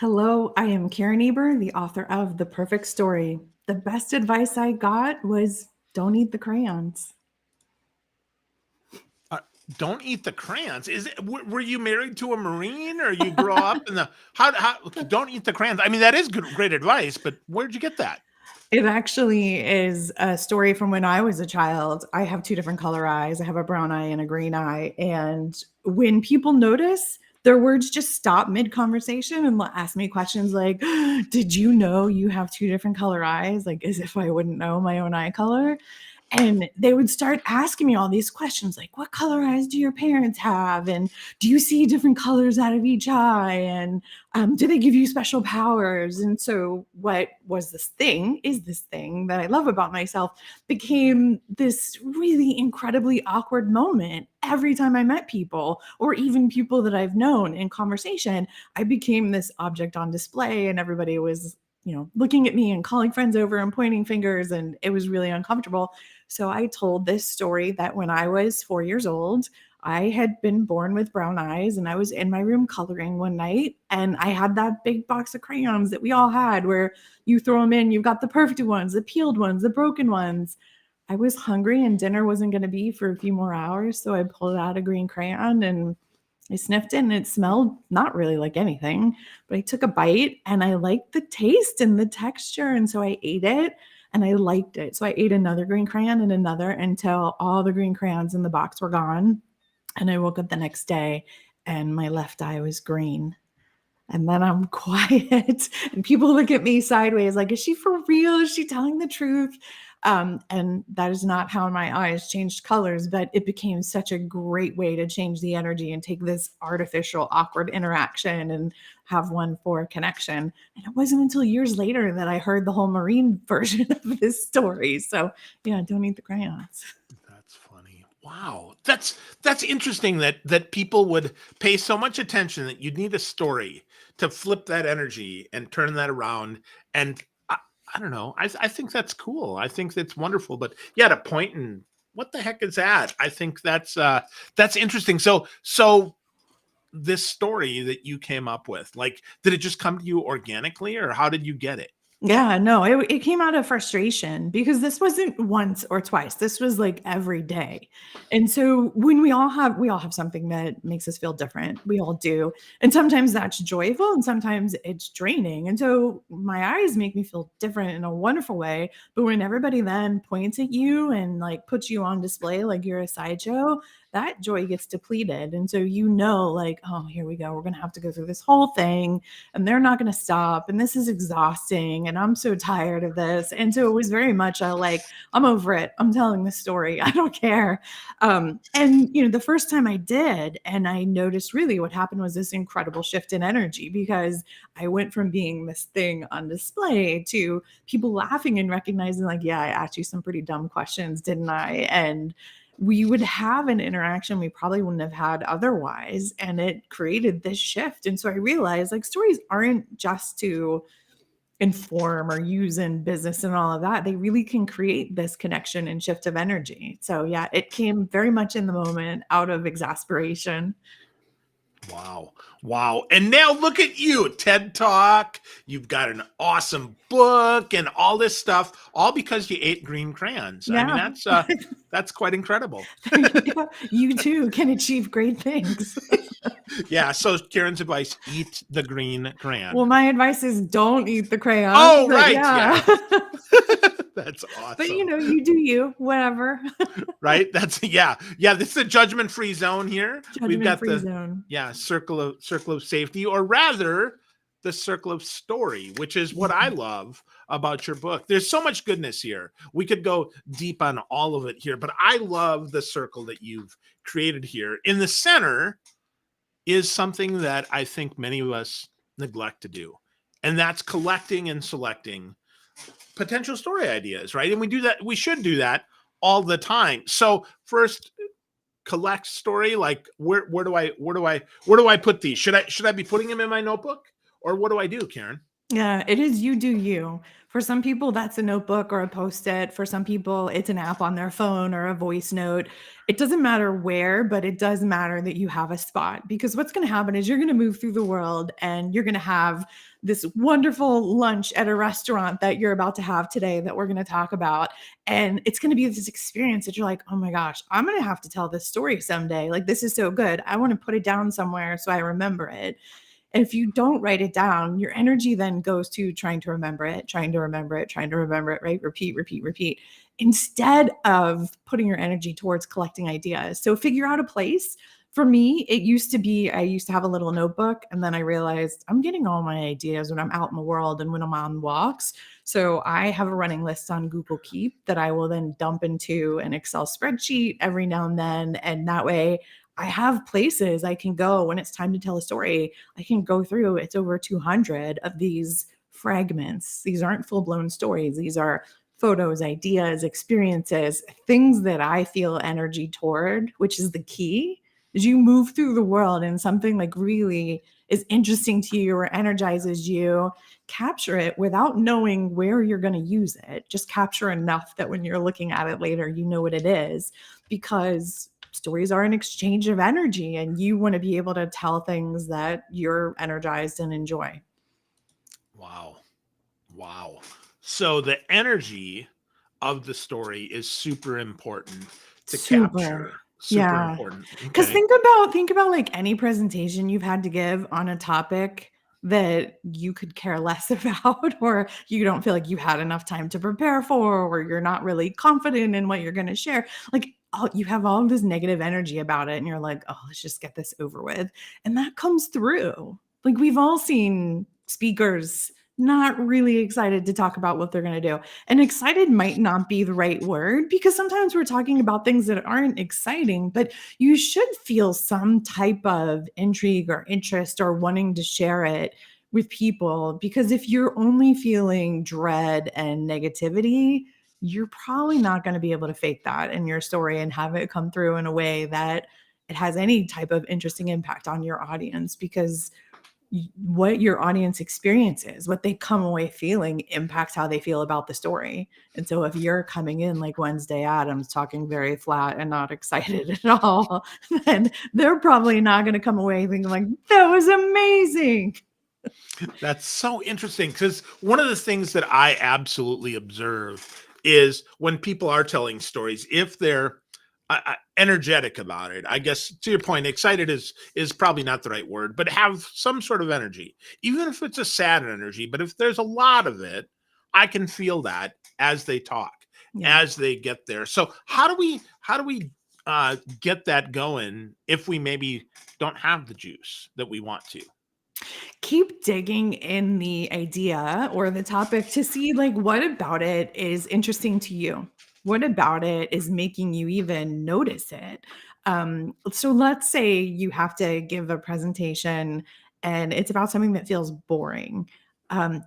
Hello, I am Karen Eber, the author of The Perfect Story. The best advice I got was don't eat the crayons. Uh, don't eat the crayons. Were you married to a Marine, or you grow up in the how? Don't eat the crayons. I mean, that is great advice, but where'd you get that? It actually is a story from when I was a child. I have two different color eyes. I have a brown eye and a green eye. And when people notice, their words just stop mid conversation and ask me questions like, did you know you have two different color eyes? Like, as if I wouldn't know my own eye color. And they would start asking me all these questions like, what color eyes do your parents have? And do you see different colors out of each eye? And do they give you special powers? And so, what was this thing, is this thing that I love about myself, became this really incredibly awkward moment every time I met people, or even people that I've known in conversation. I became this object on display, and everybody was looking at me and calling friends over and pointing fingers, and it was really uncomfortable. So I told this story that when I was 4 years old, I had been born with brown eyes, and I was in my room coloring one night, and I had that big box of crayons that we all had where you throw them in, you've got the perfect ones, the peeled ones, the broken ones. I was hungry and dinner wasn't going to be for a few more hours, so I pulled out a green crayon and I sniffed it and it smelled not really like anything, but I took a bite and I liked the taste and the texture. And so I ate it and I liked it. So I ate another green crayon and another until all the green crayons in the box were gone. And I woke up the next day and my left eye was green. And then I'm quiet and people look at me sideways like, is she for real? Is she telling the truth? And that is not how my eyes changed colors, but it became such a great way to change the energy and take this artificial, awkward interaction and have one for connection. And it wasn't until years later that I heard the whole Marine version of this story. So, yeah, don't eat the crayons. That's funny. Wow, that's interesting that people would pay so much attention that you'd need a story to flip that energy and turn that around. And I don't know. I think that's cool. I think that's wonderful. But yeah, to point and what the heck is that? I think that's interesting. So this story that you came up with, like, did it just come to you organically, or how did you get it? Yeah, no, it came out of frustration because this wasn't once or twice. This was like every day. And so when we all have something that makes us feel different. We all do. And sometimes that's joyful and sometimes it's draining. And so my eyes make me feel different in a wonderful way. But when everybody then points at you and like puts you on display like you're a sideshow, that joy gets depleted. And so like, oh, here we go. We're gonna have to go through this whole thing and they're not going to stop and this is exhausting and I'm so tired of this. And so it was very much a like, I'm over it, I'm telling the story, I don't care. And the first time I did, and I noticed really what happened was this incredible shift in energy because I went from being this thing on display to people laughing and recognizing like, yeah, I asked you some pretty dumb questions, didn't I? And we would have an interaction we probably wouldn't have had otherwise. And it created this shift. And so I realized like stories aren't just to inform or use in business and all of that. They really can create this connection and shift of energy. So yeah, it came very much in the moment out of exasperation. Wow. Wow. And now look at you, TED Talk. You've got an awesome book and all this stuff, all because you ate green crayons. I mean, Yeah. that's quite incredible. Yeah, you too can achieve great things. Yeah. So Karen's advice: eat the green crayon. Well, my advice is don't eat the crayons, Oh, but right. yeah. Yeah. That's But awesome. you do you, whatever. Right. That's yeah. Yeah. This is a judgment free zone here. We've Judgment got free the zone. yeah circle of safety, or rather the circle of story, which is what I love about your book. There's so much goodness here. We could go deep on all of it here, but I love the circle that you've created here. In the center is something that I think many of us neglect to do, and that's collecting and selecting potential story ideas, right? And we do that. We should do that all the time. So first, collect story. Like where do I put these? Should I be putting them in my notebook, or what do I do, Karen? Yeah, it is you do you. For some people, that's a notebook or a post-it. For some people, it's an app on their phone or a voice note. It doesn't matter where, but it does matter that you have a spot, because what's going to happen is you're going to move through the world and you're going to have this wonderful lunch at a restaurant that you're about to have today that we're going to talk about. And it's going to be this experience that you're like, oh my gosh, I'm going to have to tell this story someday. Like, this is so good. I want to put it down somewhere so I remember it. And if you don't write it down, your energy then goes to trying to remember it, trying to remember it, trying to remember it, right? Repeat, repeat, repeat, instead of putting your energy towards collecting ideas. So figure out a place. For me, it used to be, I used to have a little notebook, and then I realized I'm getting all my ideas when I'm out in the world and when I'm on walks. So I have a running list on Google Keep that I will then dump into an Excel spreadsheet every now and then. And that way I have places I can go when it's time to tell a story. I can go through, it's over 200 of these fragments. These aren't full blown stories. These are photos, ideas, experiences, things that I feel energy toward, which is the key. As you move through the world and something like really is interesting to you or energizes you, capture it without knowing where you're going to use it. Just capture enough that when you're looking at it later, you know what it is, because stories are an exchange of energy and you want to be able to tell things that you're energized and enjoy. Wow. Wow. So the energy of the story is super important to Super. capture. Super Yeah. important. Cuz Okay. think about like any presentation you've had to give on a topic that you could care less about, or you don't feel like you had enough time to prepare for, or you're not really confident in what you're going to share. Like, oh, you have all this negative energy about it and you're like, "Oh, let's just get this over with." And that comes through. Like, we've all seen speakers not really excited to talk about what they're going to do. And excited might not be the right word, because sometimes we're talking about things that aren't exciting, but you should feel some type of intrigue or interest or wanting to share it with people. Because if you're only feeling dread and negativity, you're probably not going to be able to fake that in your story and have it come through in a way that it has any type of interesting impact on your audience. Because what your audience experiences, what they come away feeling, impacts how they feel about the story. And so if you're coming in like Wednesday Adams talking very flat and not excited at all, then they're probably not going to come away thinking like, that was amazing. That's so interesting because one of the things that I absolutely observe is when people are telling stories, if they're energetic about it. I guess to your point, excited is probably not the right word, but have some sort of energy, even if it's a sad energy. But if there's a lot of it, I can feel that as they talk, Yeah. as they get there. So how do we get that going if we maybe don't have the juice that we want to? Keep digging in the idea or the topic to see like what about it is interesting to you. What about it is making you even notice it? So let's say you have to give a presentation and it's about something that feels boring.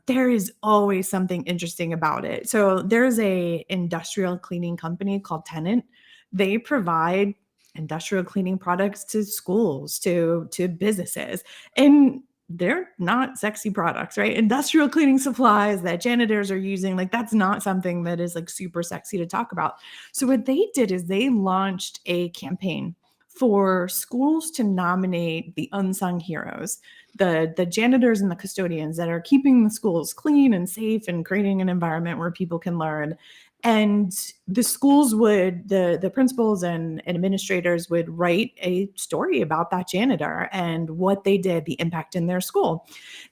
There is always something interesting about it. So there's a industrial cleaning company called Tenant. They provide industrial cleaning products to schools, to businesses, and they're not sexy products, right? Industrial cleaning supplies that janitors are using, like that's not something that is like super sexy to talk about. So what they did is they launched a campaign for schools to nominate the unsung heroes, the janitors and the custodians that are keeping the schools clean and safe and creating an environment where people can learn. And the schools would, the principals and administrators would write a story about that janitor and what they did, the impact in their school.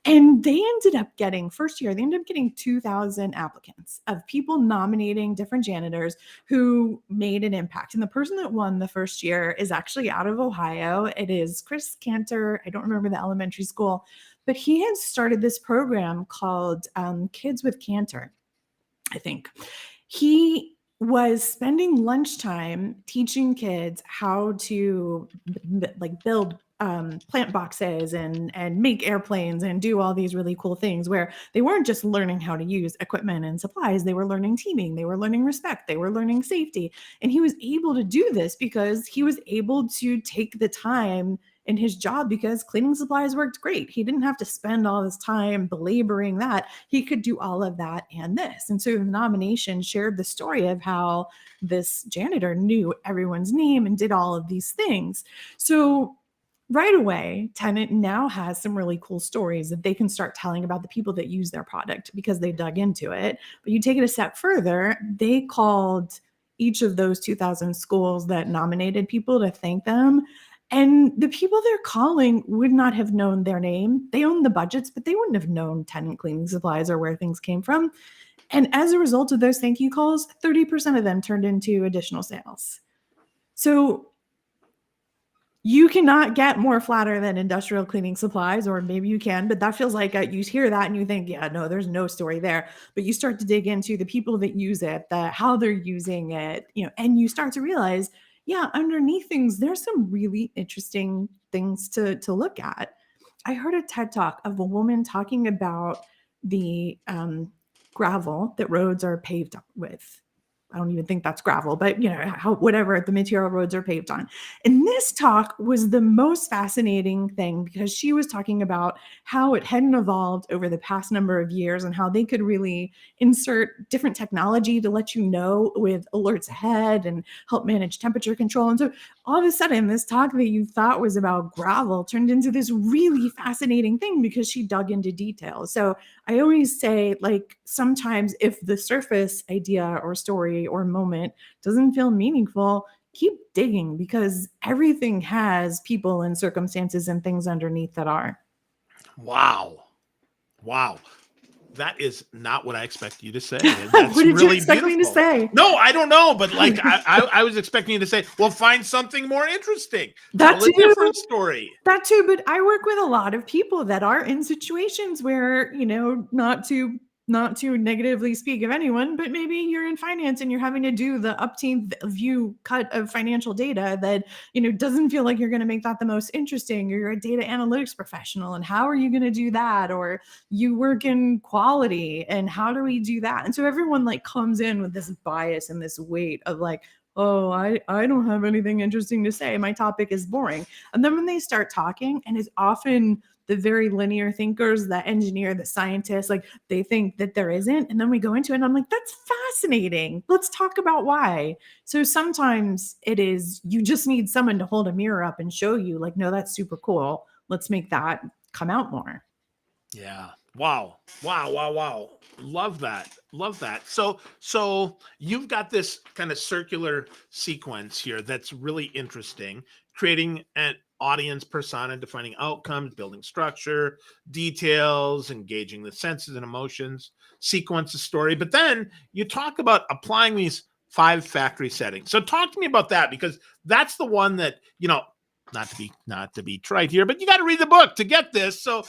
And they ended up getting, first year, they ended up getting 2,000 applicants of people nominating different janitors who made an impact. And the person that won the first year is actually out of Ohio. It is Chris Cantor. I don't remember the elementary school, but he had started this program called Kids with Cantor, I think. He was spending lunchtime teaching kids how to like build plant boxes and make airplanes and do all these really cool things, where they weren't just learning how to use equipment and supplies. They were learning teaming, they were learning respect, they were learning safety. And he was able to do this because he was able to take the time in his job because cleaning supplies worked great. He didn't have to spend all this time belaboring that. He could do all of that and this. And so the nomination shared the story of how this janitor knew everyone's name and did all of these things. So right away, Tennant now has some really cool stories that they can start telling about the people that use their product because they dug into it. But you take it a step further, they called each of those 2,000 schools that nominated people to thank them. And the people they're calling would not have known their name. They own the budgets, but they wouldn't have known Tennant Cleaning Supplies or where things came from. And as a result of those thank you calls, 30% of them turned into additional sales. So you cannot get more flatter than industrial cleaning supplies, or maybe you can, but that feels like you hear that and you think, yeah, no, there's no story there. But you start to dig into the people that use it, how they're using it, and you start to realize, yeah, underneath things, there's some really interesting things to look at. I heard a TED Talk of a woman talking about the gravel that roads are paved with. I don't even think that's gravel, but whatever the material roads are paved on. And this talk was the most fascinating thing because she was talking about how it hadn't evolved over the past number of years and how they could really insert different technology to let you know with alerts ahead and help manage temperature control. And so all of a sudden, this talk that you thought was about gravel turned into this really fascinating thing because she dug into details. So I always say, like, sometimes if the surface idea or story or moment doesn't feel meaningful, keep digging because everything has people and circumstances and things underneath that are. Wow. That is not what I expect you to say. That's what did really you expect beautiful. me to say? No, I don't know, but like I was expecting you to say, well, find something more interesting. Tell a different story. That too, but I work with a lot of people that are in situations where, not to negatively speak of anyone, but maybe you're in finance and you're having to do the upteenth view cut of financial data that, doesn't feel like you're going to make that the most interesting, or you're a data analytics professional and how are you going to do that? Or you work in quality and how do we do that? And so everyone like comes in with this bias and this weight of like, oh, I don't have anything interesting to say. My topic is boring. And then when they start talking, and it's often the very linear thinkers, the engineer, the scientist, like they think that there isn't. And then we go into it and I'm like, that's fascinating. Let's talk about why. So sometimes it is, you just need someone to hold a mirror up and show you like, no, that's super cool. Let's make that come out more. Yeah. Wow. Love that. So you've got this kind of circular sequence here that's really interesting, creating an audience persona, defining outcomes, building structure, details, engaging the senses and emotions, sequence a story. But then you talk about applying these 5 factory settings. So talk to me about that, because that's the one that, not to be trite here, but you got to read the book to get this. So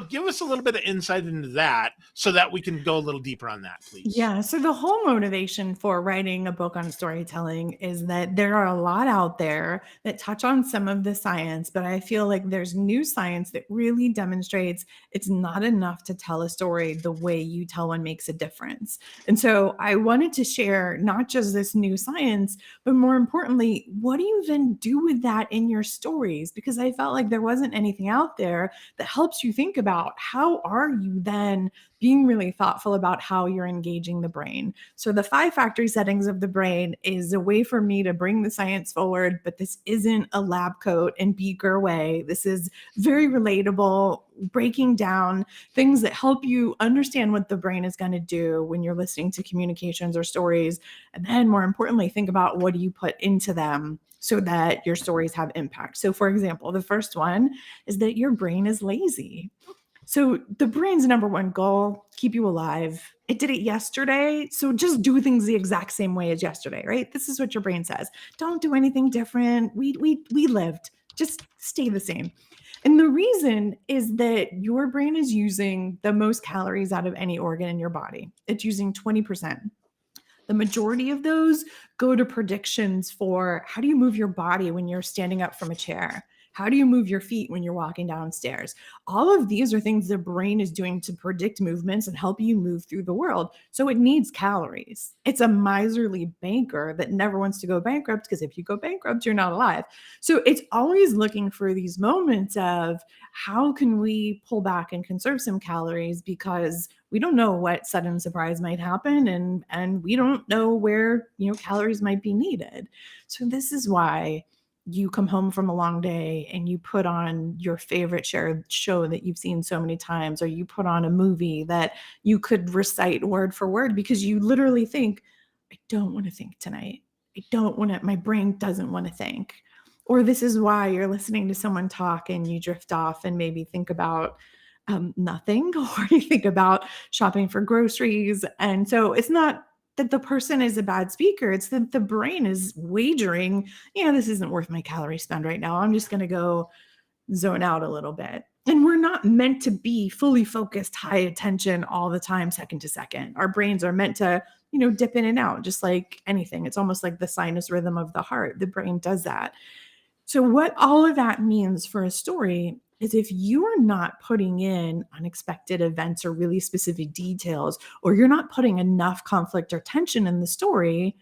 give us a little bit of insight into that so that we can go a little deeper on that, please. Yeah. So the whole motivation for writing a book on storytelling is that there are a lot out there that touch on some of the science, but I feel like there's new science that really demonstrates it's not enough to tell a story the way you tell one makes a difference. And so I wanted to share not just this new science, but more importantly, what do you then do with that in your stories? Because I felt like there wasn't anything out there that helps you think about how are you then being really thoughtful about how you're engaging the brain. So the 5 factory settings of the brain is a way for me to bring the science forward, but this isn't a lab coat and beaker way. This is very relatable, breaking down things that help you understand what the brain is going to do when you're listening to communications or stories. And then more importantly, think about what do you put into them so that your stories have impact. So for example, the first one is that your brain is lazy. So the brain's number one goal, keep you alive. It did it yesterday. So just do things the exact same way as yesterday, right? This is what your brain says. Don't do anything different. We lived. Just stay the same. And the reason is that your brain is using the most calories out of any organ in your body. It's using 20%. The majority of those go to predictions for how do you move your body when you're standing up from a chair? How do you move your feet when you're walking downstairs? All of these are things the brain is doing to predict movements and help you move through the world. So it needs calories. It's a miserly banker that never wants to go bankrupt, because if you go bankrupt, you're not alive. So it's always looking for these moments of how can we pull back and conserve some calories, because we don't know what sudden surprise might happen, and we don't know where, calories might be needed. So this is why you come home from a long day and you put on your favorite show that you've seen so many times, or you put on a movie that you could recite word for word, because you literally think, I don't want to think tonight. I don't want to, my brain doesn't want to think. Or this is why you're listening to someone talk and you drift off and maybe think about nothing, or you think about shopping for groceries. And so it's not that the person is a bad speaker, it's that the brain is wagering, this isn't worth my calorie spend right now. I'm just going to go zone out a little bit. And we're not meant to be fully focused, high attention all the time, second to second. Our brains are meant to, dip in and out, just like anything. It's almost like the sinus rhythm of the heart. The brain does that. So what all of that means for a story is, if you are not putting in unexpected events or really specific details, or you're not putting enough conflict or tension in the story,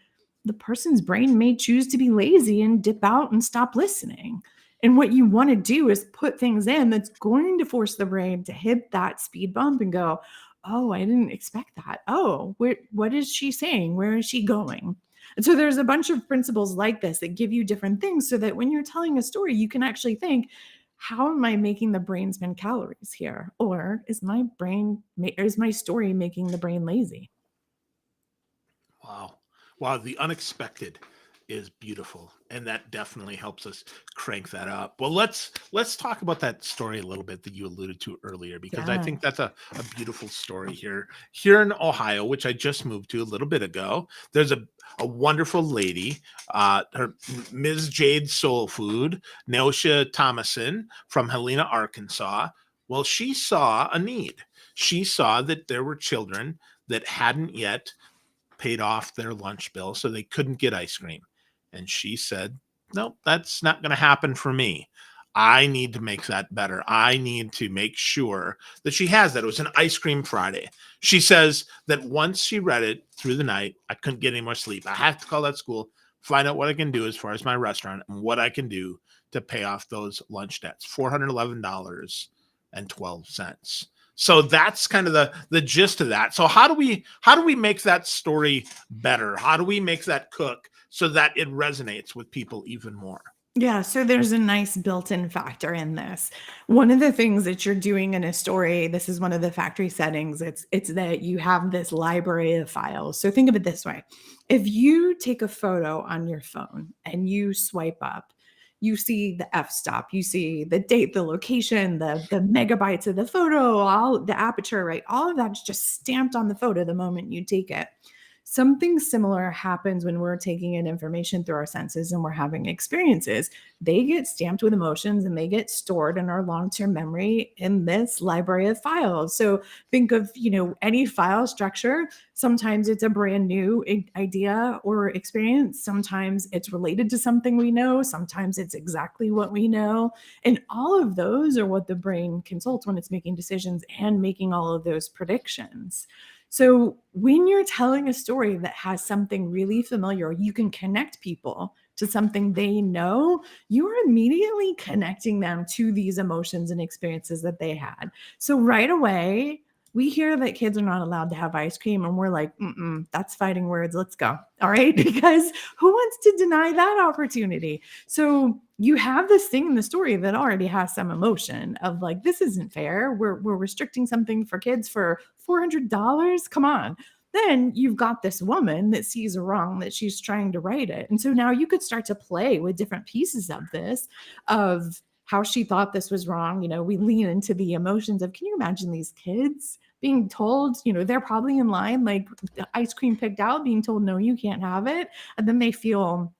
the person's brain may choose to be lazy and dip out and stop listening. And what you want to do is put things in that's going to force the brain to hit that speed bump and go, oh, I didn't expect that. Oh, what is she saying? Where is she going? And so there's a bunch of principles like this that give you different things, so that when you're telling a story, you can actually think, how am I making the brain spend calories here? Or is my story making the brain lazy? Wow. Wow. The unexpected is beautiful. And that definitely helps us crank that up. Well, let's talk about that story a little bit that you alluded to earlier, because I Yeah. think that's a beautiful story here. Here in Ohio, which I just moved to a little bit ago, there's a wonderful lady, her Ms. Jade Soul Food, Neosha Thomason from Helena, Arkansas. Well, she saw a need. She saw that there were children that hadn't yet paid off their lunch bill, so they couldn't get ice cream. And she said, no, that's not going to happen for me. I need to make that better. I need to make sure that she has that. It was an ice cream Friday. She says that once she read it through the night, I couldn't get any more sleep. I have to call that school, find out what I can do as far as my restaurant and what I can do to pay off those lunch debts. $411.12. So that's kind of the gist of that. So how do we make that story better? How do we make that cook so that it resonates with people even more? Yeah, so there's a nice built-in factor in this. One of the things that you're doing in a story, this is one of the factory settings, it's that you have this library of files. So think of it this way. If you take a photo on your phone and you swipe up, you see the f-stop, you see the date, the location, the megabytes of the photo, all the aperture, right? All of that's just stamped on the photo the moment you take it. Something similar happens when we're taking in information through our senses and we're having experiences. They get stamped with emotions and they get stored in our long-term memory in this library of files. So think of, any file structure. Sometimes it's a brand new idea or experience. Sometimes it's related to something we know. Sometimes it's exactly what we know. And all of those are what the brain consults when it's making decisions and making all of those predictions. So when you're telling a story that has something really familiar, you can connect people to something they know, you are immediately connecting them to these emotions and experiences that they had. So right away, we hear that kids are not allowed to have ice cream, and we're like, that's fighting words. Let's go. All right. Because who wants to deny that opportunity? So you have this thing in the story that already has some emotion of like, this isn't fair. We're restricting something for kids for $400. Come on. Then you've got this woman that sees a wrong, that she's trying to right it. And so now you could start to play with different pieces of this, of how she thought this was wrong. We lean into the emotions of, can you imagine these kids being told, they're probably in line, like the ice cream picked out, being told, no, you can't have it. And then they feel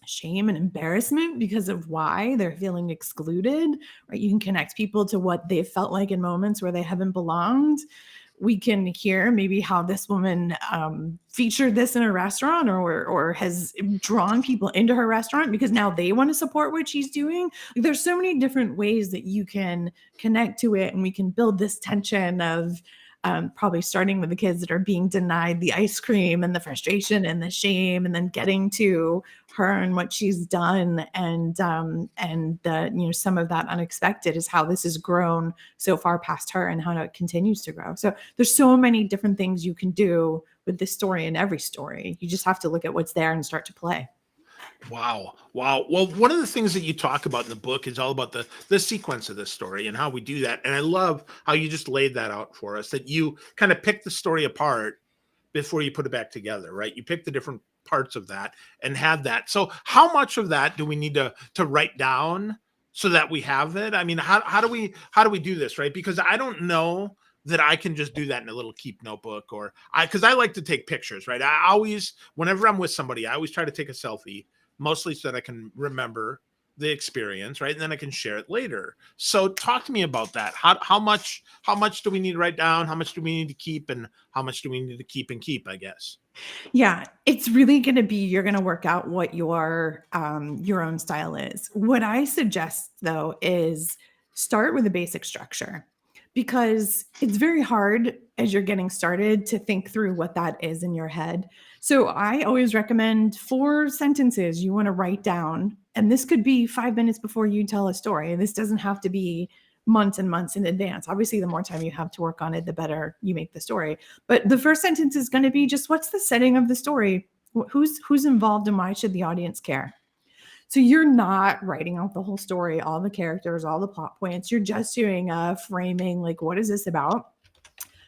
shame and embarrassment because of why they're feeling excluded, right? You can connect people to what they felt like in moments where they haven't belonged. we can hear maybe how this woman featured this in a restaurant or has drawn people into her restaurant because now they want to support what she's doing. Like, there's so many different ways that you can connect to it, and we can build this tension of probably starting with the kids that are being denied the ice cream and the frustration and the shame, and then getting to her and what she's done, and the, you know, some of that unexpected is how this has grown so far past her and how it continues to grow. So there's so many different things you can do with this story and every story. You just have to look at what's there and start to play. Wow. Wow. Well, one of the things that you talk about in the book is all about the sequence of this story and how we do that. And I love how you just laid that out for us, that you kind of pick the story apart before you put it back together, right? You pick the different parts of that and have that. So how much of that do we need to write down so that we have it? I mean, how do we do this, right? Because I don't know that I can just do that in a little keep notebook, or because I like to take pictures, right? I always, whenever I'm with somebody, I always try to take a selfie, mostly so that I can remember the experience, right? And then I can share it later. So talk to me about that. How much do we need to write down? How much do we need to keep, and how much do we need to keep and keep, I guess? Yeah, it's really going to be, you're going to work out what your own style is. What I suggest though is start with a basic structure, because it's very hard as you're getting started to think through what that is in your head. So I always recommend 4 sentences you want to write down, and this could be 5 minutes before you tell a story. This doesn't have to be months and months in advance. Obviously, the more time you have to work on it, the better you make the story. But the first sentence is going to be just, what's the setting of the story? Who's involved, and why should the audience care? So you're not writing out the whole story, all the characters, all the plot points. You're just doing a framing, like, what is this about?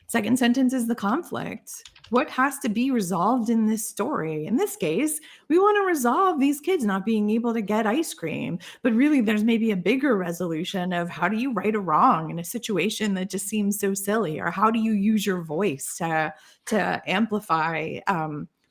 Second sentence is the conflict. What has to be resolved in this story? In this case, we want to resolve these kids not being able to get ice cream. But really, there's maybe a bigger resolution of, how do you right a wrong in a situation that just seems so silly? Or how do you use your voice to amplify?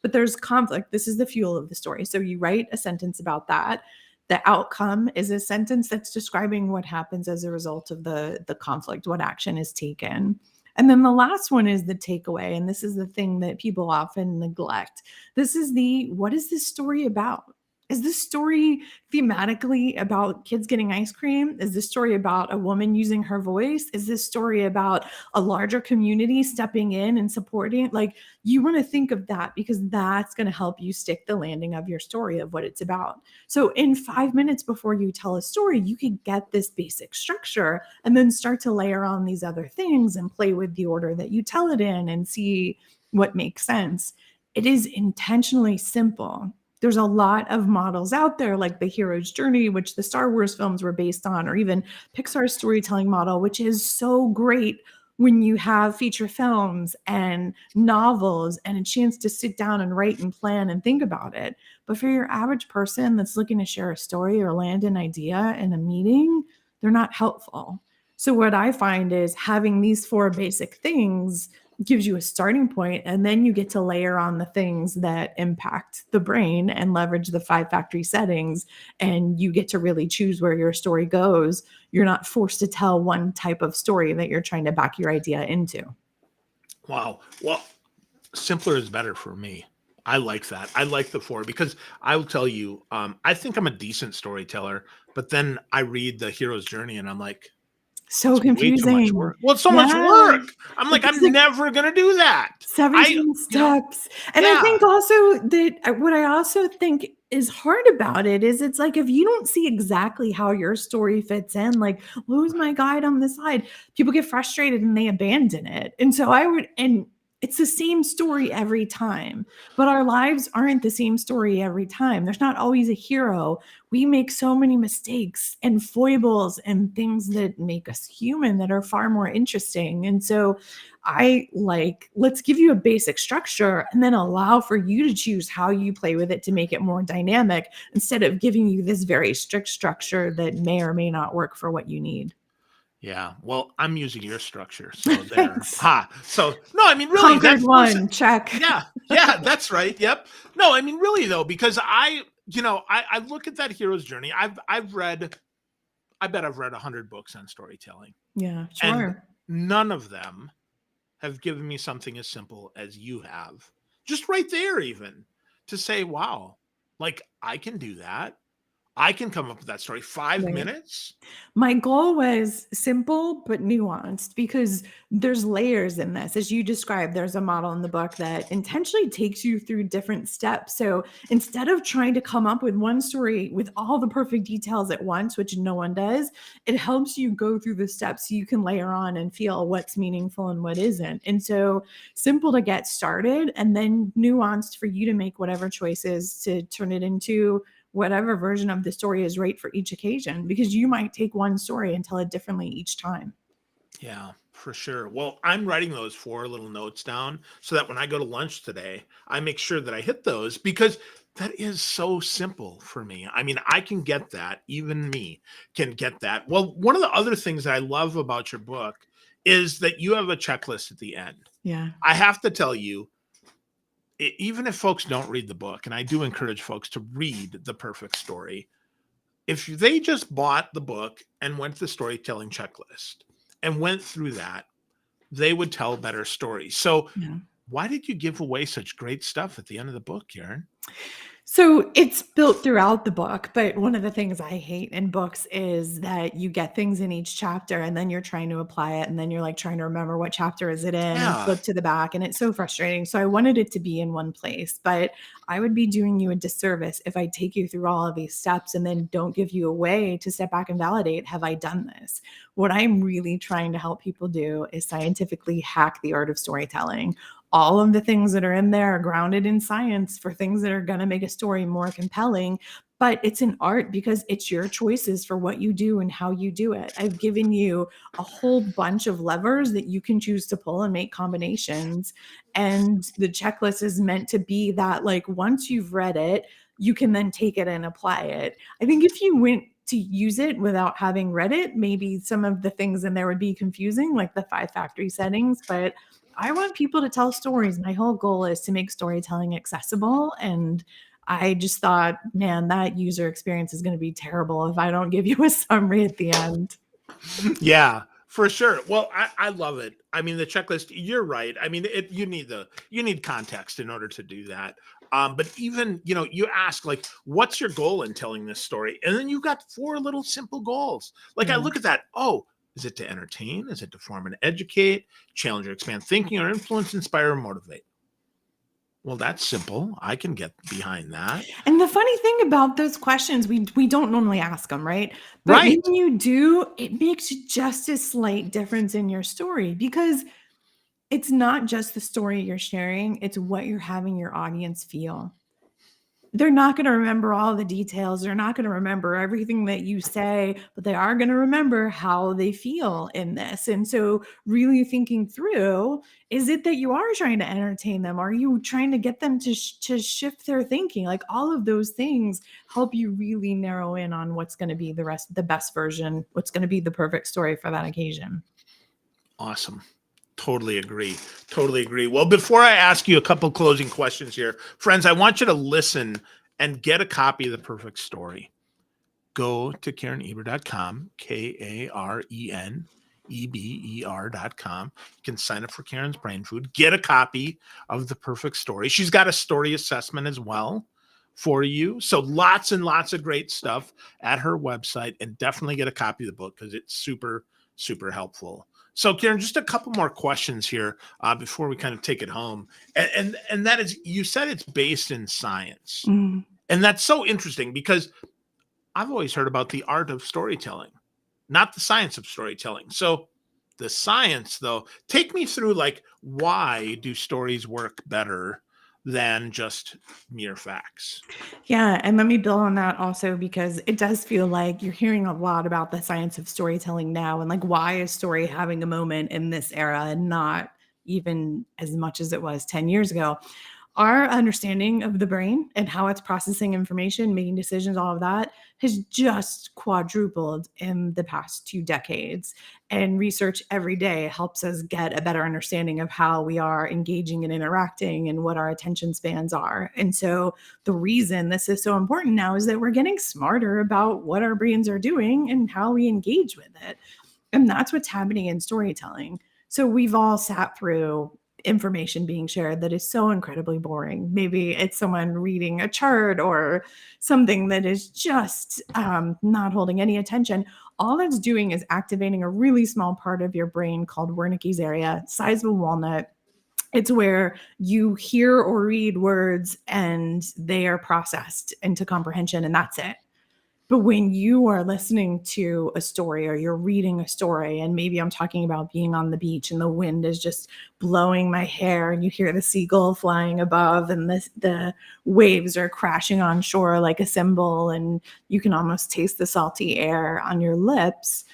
But there's conflict. This is the fuel of the story. So you write a sentence about that. The outcome is a sentence that's describing what happens as a result of the conflict, what action is taken. And then the last one is the takeaway. And this is the thing that people often neglect. This is what is this story about? Is this story thematically about kids getting ice cream? Is this story about a woman using her voice? Is this story about a larger community stepping in and supporting? Like, you want to think of that, because that's going to help you stick the landing of your story of what it's about. So in 5 minutes before you tell a story, you can get this basic structure and then start to layer on these other things and play with the order that you tell it in and see what makes sense. It is intentionally simple. There's a lot of models out there, like the hero's journey, which the Star Wars films were based on, or even Pixar's storytelling model, which is so great when you have feature films and novels and a chance to sit down and write and plan and think about it. But for your average person that's looking to share a story or land an idea in a meeting, they're not helpful. So what I find is having these 4 basic things gives you a starting point, and then you get to layer on the things that impact the brain and leverage the 5 factory settings, and you get to really choose where your story goes. You're not forced to tell one type of story that you're trying to back your idea into. Wow. Well, simpler is better for me. I like that. I like the 4, because I will tell you, I think I'm a decent storyteller, but then I read the hero's journey and I'm like, So it's way too much confusing. work. Well, it's so much Yeah. work. I'm like, It's I'm never going to do that. 17 You know, steps. And I yeah. think also that what I also think is hard about it is, it's like, if you don't see exactly how your story fits in, like, who's my guide on the side? People get frustrated and they abandon it. And so and it's the same story every time, but our lives aren't the same story every time. There's not always a hero. We make so many mistakes and foibles and things that make us human that are far more interesting. And so let's give you a basic structure and then allow for you to choose how you play with it to make it more dynamic, instead of giving you this very strict structure that may or may not work for what you need. Yeah. Well, I'm using your structure. So there. Thanks. Ha. So, no, I mean, really, Conquered one, check. Yeah. Yeah. That's right. Yep. No, I mean, really, though, because I look at that hero's journey. I've read, I bet I've read 100 books on storytelling. Yeah, And sure. none of them have given me something as simple as you have. Just right there, even to say, wow, like I can do that. I can come up with that story. 5 minutes. My goal was simple but nuanced because there's layers in this. As you described, there's a model in the book that intentionally takes you through different steps. So instead of trying to come up with one story with all the perfect details at once, which no one does, it helps you go through the steps so you can layer on and feel what's meaningful and what isn't. And so simple to get started and then nuanced for you to make whatever choices to turn it into whatever version of the story is right for each occasion, because you might take one story and tell it differently each time. Yeah, for sure. Well, I'm writing those 4 little notes down so that when I go to lunch today, I make sure that I hit those because that is so simple for me. I mean, I can get that. Even me can get that. Well, one of the other things that I love about your book is that you have a checklist at the end. Yeah. I have to tell you, even if folks don't read the book, and I do encourage folks to read The Perfect Story, if they just bought the book and went to the storytelling checklist and went through that, they would tell better stories. So, Yeah. why did you give away such great stuff at the end of the book, Karen? So it's built throughout the book, but one of the things I hate in books is that you get things in each chapter and then you're trying to apply it and then you're like trying to remember what chapter is it in and Yeah, flip to the back, and it's so frustrating. So I wanted it to be in one place, but I would be doing you a disservice if I take you through all of these steps and then don't give you a way to step back and validate, have I done this? What I'm really trying to help people do is scientifically hack the art of storytelling. All of the things that are in there are grounded in science for things that are going to make a story more compelling. But it's an art because it's your choices for what you do and how you do it. I've given you a whole bunch of levers that you can choose to pull and make combinations. And the checklist is meant to be that, like, once you've read it, you can then take it and apply it. I think if you went to use it without having read it, maybe some of the things in there would be confusing, like the 5 factory settings. But I want people to tell stories. My whole goal is to make storytelling accessible. And I just thought, man, that user experience is going to be terrible if I don't give you a summary at the end. yeah, for sure. Well, I love it. I mean, the checklist. You're right. I mean, you need context in order to do that. But even you ask like, what's your goal in telling this story, and then you've got 4 little simple goals. Like I Yeah. look at that. Oh, is it to entertain? Is it to form and educate, challenge or expand thinking, or influence, inspire, or motivate? Well, that's simple. I can get behind that. And the funny thing about those questions, we don't normally ask them, right? But Right. when you do, it makes just a slight difference in your story, because it's not just the story you're sharing, it's what you're having your audience feel. They're not going to remember all the details. They're not going to remember everything that you say, but they are going to remember how they feel in this. And so, really thinking through, is it that you are trying to entertain them? Are you trying to get them to shift their thinking? Like, all of those things help you really narrow in on what's going to be the best version, what's going to be the perfect story for that occasion. Awesome. Totally agree. Totally agree. Well, before I ask you a couple closing questions here, friends, I want you to listen and get a copy of The Perfect Story. Go to KarenEber.com, KarenEber.com. You can sign up for Karen's Brain Food. Get a copy of The Perfect Story. She's got a story assessment as well for you. So lots and lots of great stuff at her website, and definitely get a copy of the book because it's super, super helpful. So, Karen, just a couple more questions here before we kind of take it home. And that is, you said it's based in science. Mm. And that's so interesting because I've always heard about the art of storytelling, not the science of storytelling. So the science, though, take me through like, why do stories work better than just mere facts? Yeah, and let me build on that also, because it does feel like you're hearing a lot about the science of storytelling now, and like, why is story having a moment in this era and not even as much as it was 10 years ago? Our understanding of the brain and how it's processing information, making decisions, all of that has just quadrupled in the past 2 decades. And research every day helps us get a better understanding of how we are engaging and interacting and what our attention spans are. And so the reason this is so important now is that we're getting smarter about what our brains are doing and how we engage with it. And that's what's happening in storytelling. So we've all sat through information being shared that is so incredibly boring. Maybe it's someone reading a chart or something that is just not holding any attention. All it's doing is activating a really small part of your brain called Wernicke's area, size of a walnut. It's where you hear or read words and they are processed into comprehension, and that's it. But when you are listening to a story or you're reading a story, and maybe I'm talking about being on the beach and the wind is just blowing my hair, and you hear the seagull flying above, and the waves are crashing on shore like a cymbal, and you can almost taste the salty air on your lips,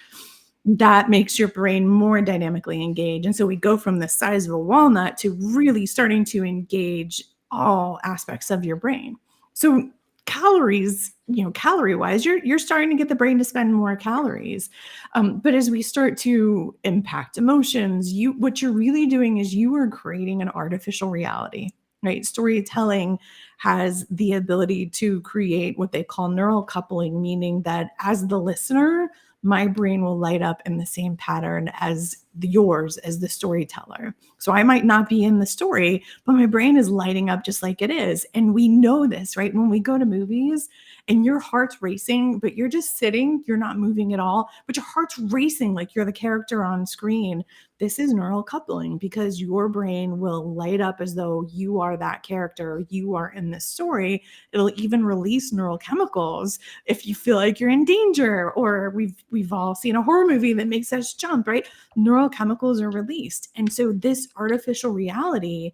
that makes your brain more dynamically engaged. And so we go from the size of a walnut to really starting to engage all aspects of your brain. So calories, calorie wise, you're starting to get the brain to spend more calories. But as we start to impact emotions, what you're really doing is you are creating an artificial reality. Right? Storytelling has the ability to create what they call neural coupling, meaning that as the listener, my brain will light up in the same pattern as yours as the storyteller. So I might not be in the story, but my brain is lighting up just like it is. And we know this, right? When we go to movies and your heart's racing, but you're just sitting, you're not moving at all, but your heart's racing like you're the character on screen. This is neural coupling because your brain will light up as though you are that character, you are in this story. It'll even release neural chemicals if you feel like you're in danger, or we've all seen a horror movie that makes us jump, right? Neural chemicals are released. And so this artificial reality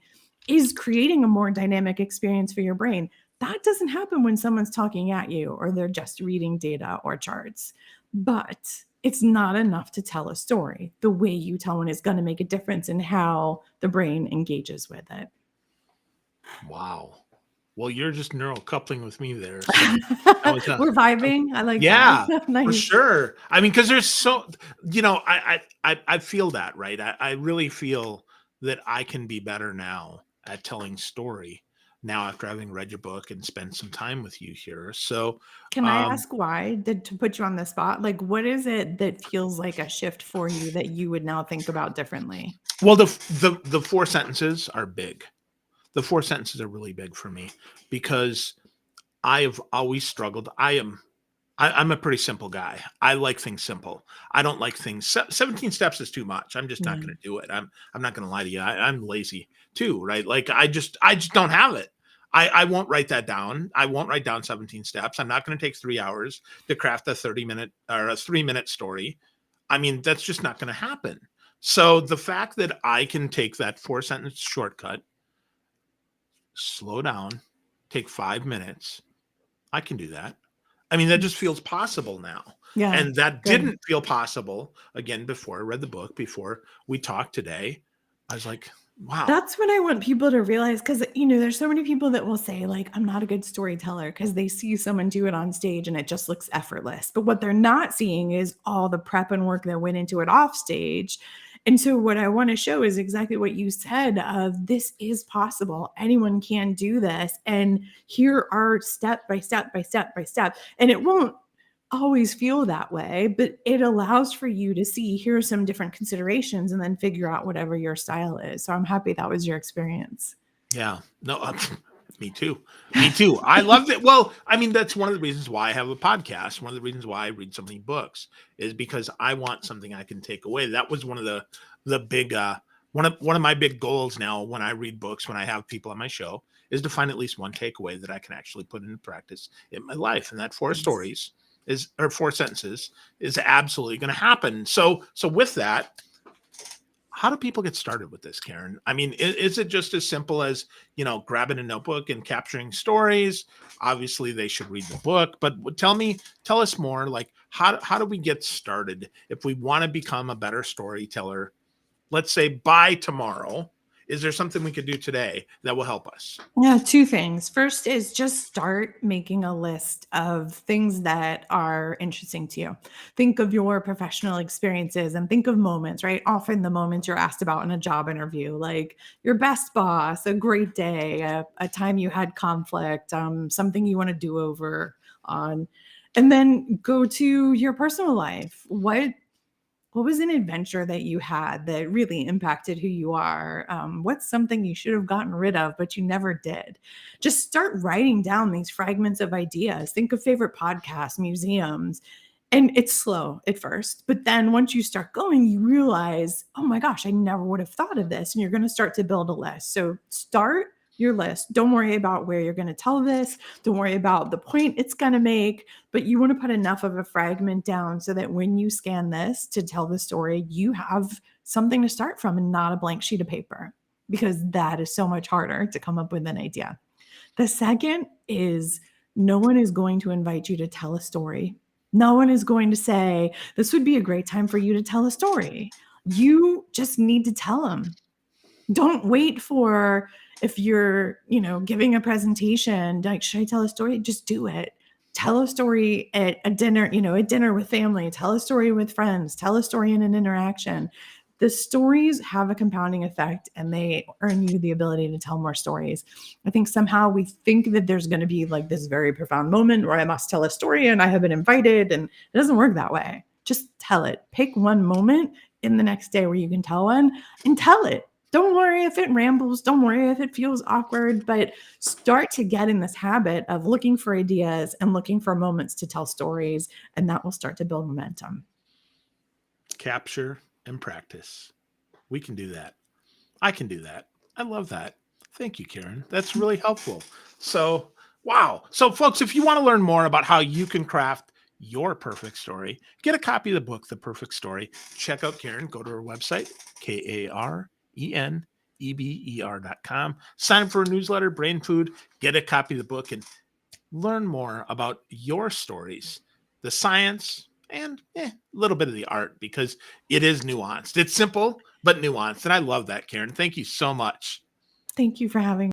is creating a more dynamic experience for your brain. That doesn't happen when someone's talking at you or they're just reading data or charts. But it's not enough to tell a story. The way you tell one is going to make a difference in how the brain engages with it. Wow. Well, you're just neural coupling with me there. So We're vibing. I like yeah, that. for Nice. sure. I mean, because there's so, I feel that, right? I really feel that I can be better now at telling story now after having read your book and spent some time with you here. So, Can I um, ask why? To put you on the spot, like what is it that feels like a shift for you that you would now think about differently? well, the four sentences are big. The four sentences are really big for me because I have always struggled. I'm a pretty simple guy. I like things simple. I don't like things. 17 steps is too much. I'm just not Yeah. going to do it. I'm not going to lie to you. I'm lazy too, right? Like I just don't have it. I won't write that down. I won't write down 17 steps. I'm not going to take 3 hours to craft a 30-minute or a 3-minute story. I mean, that's just not going to happen. So the fact that I can take that 4-sentence shortcut, slow down, take 5 minutes, I can do that. I mean, that just feels possible now. Yeah. And that Good. didn't feel possible again before I read the book, before we talked today. I was like, wow. That's what I want people to realize, because there's so many people that will say like I'm not a good storyteller because they see someone do it on stage and it just looks effortless. But what they're not seeing is all the prep and work that went into it off stage. And so what I want to show is exactly what you said of this is possible. Anyone can do this. And here are step by step by step by step. And it won't always feel that way, but it allows for you to see here are some different considerations and then figure out whatever your style is. So I'm happy that was your experience. Yeah. No, me too. Me too. I loved it. Well, I mean, that's one of the reasons why I have a podcast. One of the reasons why I read so many books is because I want something I can take away. That was one of the big one of my big goals now when I read books, when I have people on my show, is to find at least one takeaway that I can actually put into practice in my life. And that four stories is, or 4 sentences, is absolutely going to happen. So with that, how do people get started with this, Karen? I mean, is it just as simple as, grabbing a notebook and capturing stories? Obviously, they should read the book, but tell us more. Like, how do we get started if we want to become a better storyteller? Let's say by tomorrow. Is there something we could do today that will help us? Yeah, two things. First is just start making a list of things that are interesting to you. Think of your professional experiences and think of moments, right? Often the moments you're asked about in a job interview, like your best boss, a great day, a time you had conflict, something you want to do over on. And then go to your personal life. What was an adventure that you had that really impacted who you are? What's something you should have gotten rid of, but you never did? Just start writing down these fragments of ideas. Think of favorite podcasts, museums. And it's slow at first, but then once you start going, you realize, oh my gosh, I never would have thought of this. And you're going to start to build a list. So start your list. Don't worry about where you're going to tell this. Don't worry about the point it's going to make, but you want to put enough of a fragment down so that when you scan this to tell the story, you have something to start from and not a blank sheet of paper, because that is so much harder to come up with an idea. The second is no one is going to invite you to tell a story. No one is going to say, this would be a great time for you to tell a story. You just need to tell them. Don't wait for, if you're, giving a presentation, like, should I tell a story? Just do it. Tell a story at a dinner, at dinner with family, tell a story with friends, tell a story in an interaction. The stories have a compounding effect and they earn you the ability to tell more stories. I think somehow we think that there's going to be like this very profound moment where I must tell a story and I have been invited, and it doesn't work that way. Just tell it. Pick one moment in the next day where you can tell one and tell it. Don't worry if it rambles. Don't worry if it feels awkward, but start to get in this habit of looking for ideas and looking for moments to tell stories, and that will start to build momentum. Capture and practice. We can do that. I can do that. I love that. Thank you, Karen. That's really helpful. So, wow. So, folks, if you want to learn more about how you can craft your perfect story, get a copy of the book, The Perfect Story. Check out Karen. Go to her website, KarenEber.com. Sign up for a newsletter, Brain Food. Get a copy of the book and learn more about your stories, the science, and a little bit of the art, because it is nuanced. It's simple, but nuanced. And I love that, Karen. Thank you so much. Thank you for having